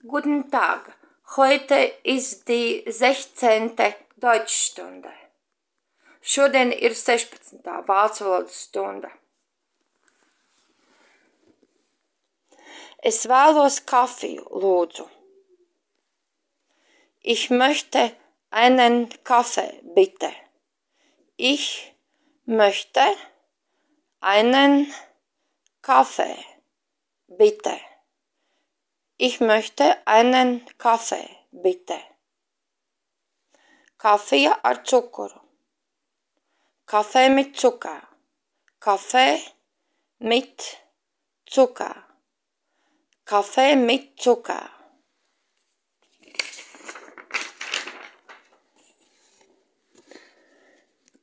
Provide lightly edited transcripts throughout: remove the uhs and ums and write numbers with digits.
Guten Tag, heute ist die 16. Deutschstunde. Šodien ir 16. vācu valodas stunda. Es vēlos kafiju, lūdzu. Ich möchte einen Kaffee, bitte. Ich möchte einen Kaffee, bitte. Ich möchte einen Kaffee, bitte. Kafija ar cukuru. Kaffee mit Zucker. Kaffee mit Zucker. Kaffee mit Zucker.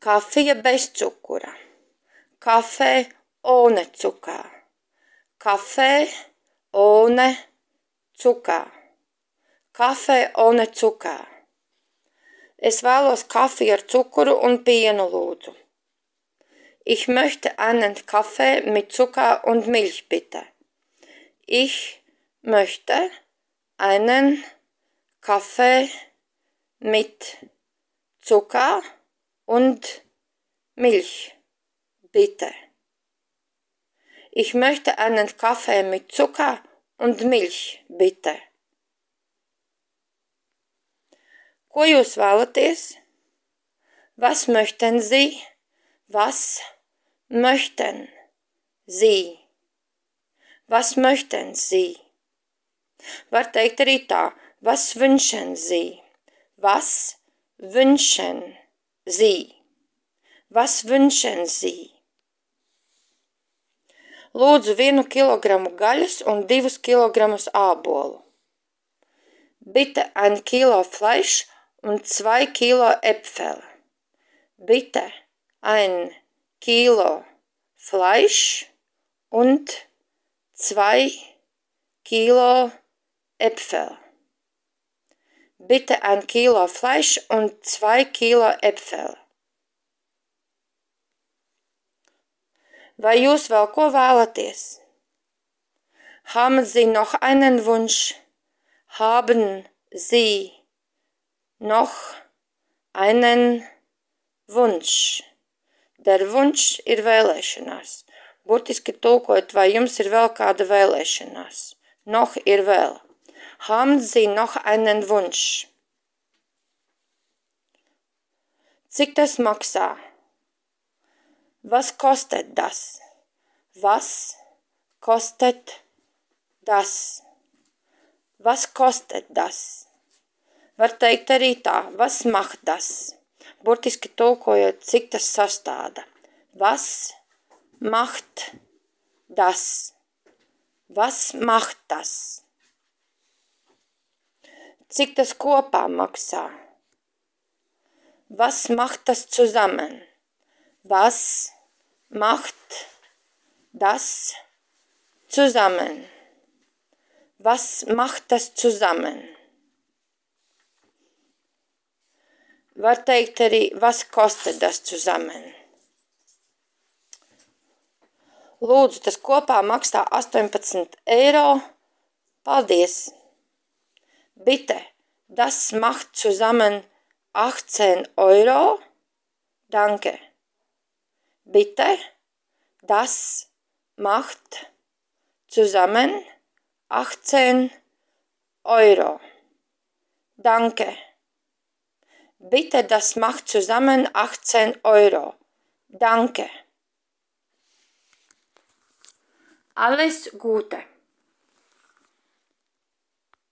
Kafija bez cukura. Kaffee ohne Zucker. Kaffee ohne Zucker. Kaffee ohne Zucker. Es vēlos kafiju ar cukuru un pienu, lūdzu. Ich möchte einen Kaffee mit Zucker und Milch, bitte. Ich möchte einen Kaffee mit Zucker und Milch, bitte. Ich möchte einen Kaffee mit Zucker und Milch, bitte. Ko jūs vēlaties? Was möchten Sie? Was möchten Sie? Was möchten Sie? Var teikt arī tā. Was wünschen Sie? Was wünschen Sie? Was wünschen Sie? Lūdzu 1 kilogramu gaļas un 2 kilogramus ābolu. Bitte 1 Kilo Fleisch und 2 Kilo Äpfel. Bitte 1 Kilo Fleisch und 2 Kilo Äpfel. Bitte 1 Kilo Fleisch und 2 Kilo Äpfel. Vai jūs vēl ko vēlaties? Haben Sie noch einen Wunsch? Haben Sie noch einen Wunsch? Der Wunsch ir vēlēšanās. Burtiski tulkojot, vai jums ir vēl kāda vēlēšanās? Noch ir vēl. Haben Sie noch einen Wunsch? Cik tas maksā? Was kostet das? Was kostet das? Was kostet das? Var teikt arī tā. Was macht das? Burtiski tulkojot, cik tas sastāda. Was macht das? Was macht das? Cik tas kopā maksā? Was macht das zusammen? Was macht das zusammen? Was macht das zusammen? Var teikt arī, was kostet das zusammen? Lūdzu, tas kopā maksā 18 eiro. Paldies! Bitte, das macht zusammen 18 Euro. Danke. Bitte, das macht zusammen 18 Euro. Danke. Bitte, das macht zusammen 18 Euro. Danke. Alles Gute.